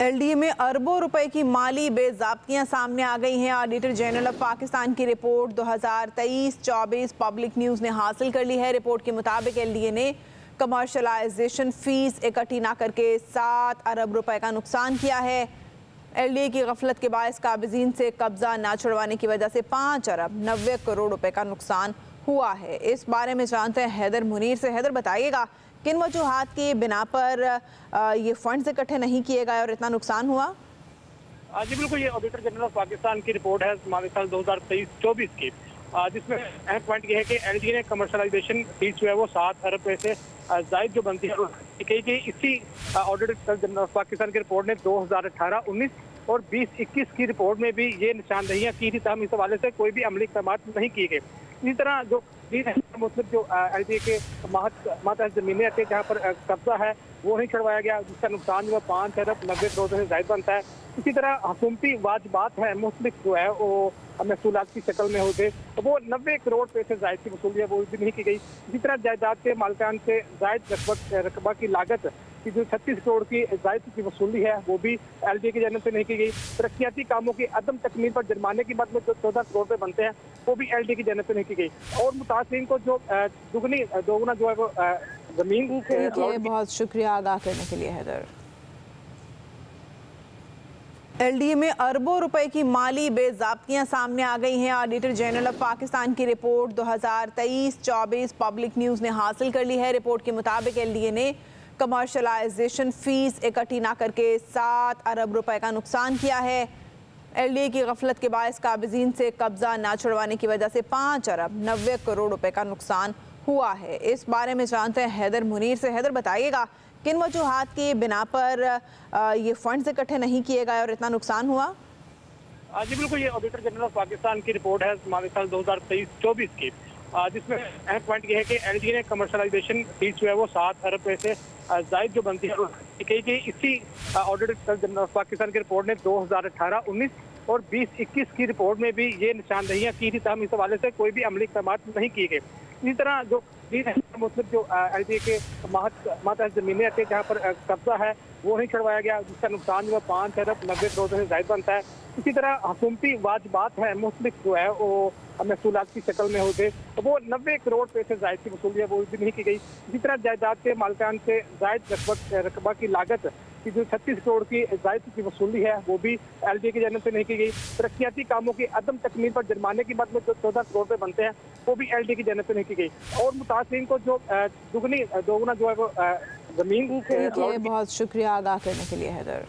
LDA में अरबों रुपए की माली बेज़ाब्तियां सामने आ गई हैं। ऑडिटर जनरल ऑफ पाकिस्तान की रिपोर्ट 2023-24 पब्लिक न्यूज़ ने हासिल कर ली है। रिपोर्ट के मुताबिक एलडीए ने कमर्शलाइजेशन फीस इकट्ठी ना करके 7 अरब रुपए का नुकसान किया है। एलडीए की गफलत के बायस काबिज़ीन से कब्जा ना छुड़वाने की वजह से 5 अरब 90 करोड़ रुपए का नुकसान हुआ है। इस बारे में जानते हैं हैदर मुनीर से। हैदर, बताइएगा किन वजूहात की बिना पर ये फंड्स इकट्ठे नहीं किए गए और इतना नुकसान हुआ? जी बिल्कुल, ये ऑडिटर जनरल ऑफ पाकिस्तान की रिपोर्ट है माली साल 2023-24 की, जिसमें अहम पॉइंट ये है कि एलडीए ने कमर्शलाइजेशन फीस जो है वो 7 अरब रुपए से जायद जो बनती है कि इसी ऑडिटर जनरल ऑफ पाकिस्तान की रिपोर्ट ने 2018-19 और 20-21 की रिपोर्ट में भी ये निशानदेहियां की थी, तमाम इस हवाले से कोई भी अमली इक़दाम नहीं किए गए। इसी तरह जो मतलब जो एलडीए के मातहत जमीनें आती है जहाँ पर कब्जा है वो नहीं छुड़वाया गया, जिसका नुकसान जो है 5 अरब 90 करोड़ से जायद बनता है। इसी तरह हुकूमती वाजिबात है मुख्तलिफ जो है वो महसूलात की शक्ल में होते, तो वो 90 करोड़ रुपए से जायद की वसूली है वो भी नहीं की गई। इसी तरह जायदाद के मालिकान से जायद रकबा की लागत की जो 36 करोड़ की जायद की वसूली है वो भी एलडीए की जानिब से नहीं की गई। तरक्याती कामों की अदम तकमील पर जुर्माने की मद में जो 14 करोड़ रुपए बनते हैं वो भी एलडीए की जानिब से नहीं की गई। और मुतासिरीन को जो दोगुना जो है वो जमीन। बहुत शुक्रिया आगाह करने के लिए हैदर। एलडीए में अरबों रुपए की माली बेज़ाब्तियां सामने आ गई हैं। ऑडिटर जनरल ऑफ पाकिस्तान की रिपोर्ट 2023-24 पब्लिक न्यूज़ ने हासिल कर ली है। रिपोर्ट के मुताबिक एलडीए ने कमर्शलाइजेशन फीस इकट्ठी ना करके 7 अरब रुपए का नुकसान किया है। एलडीए की गफलत के बायस काबिज़ीन से कब्जा ना छुड़वाने की वजह से 5 अरब 90 करोड़ रुपए का नुकसान हुआ है। इस बारे में जानते हैं हैदर मुनीर से। हैदर, बताइएगा किन वजूहात की बिना पर ये फंड्स इकट्ठे नहीं किए गए और इतना नुकसान हुआ? जी बिल्कुल, ये ऑडिटर जनरल ऑफ पाकिस्तान की रिपोर्ट है माली साल 2023-24 की, जिसमें अहम पॉइंट ये है कि एलडीए ने कमर्शलाइजेशन फीस जो है वो 7 अरब रुपए से जायद जो बनती है कि इसी ऑडिटर जनरल ऑफ पाकिस्तान की रिपोर्ट ने 2018-19 और 20-21 की रिपोर्ट में भी ये निशानदेहियां की थी, तमाम इस हवाले से कोई भी अमली इक़दाम नहीं किए गए। इसी तरह जो मतलब जो एलडीए के मातहत जमीनें आती है जहाँ पर कब्जा है वो नहीं छुड़वाया गया, जिसका नुकसान जो है 5 अरब 90 करोड़ से जायद बनता है। इसी तरह हुकूमती वाजिबात है मुख्तलिफ जो है वो महसूलात की शक्ल में होते, तो वो 90 करोड़ रुपए से जायद की वसूली है वो भी नहीं की गई। इसी तरह जायदाद के मालिकान से जायद रकबा की लागत की जो 36 करोड़ की जायद की वसूली है वो भी एलडीए की जानिब से नहीं की गई। तरक्याती कामों की अदम तकमील पर जुर्माने की मद में जो 14 करोड़ रुपए बनते हैं वो भी एलडीए की जानिब से नहीं की गई। और मुतासिरीन को जो दोगुना जो है वो जमीन। बहुत शुक्रिया आगाह करने के लिए हैदर।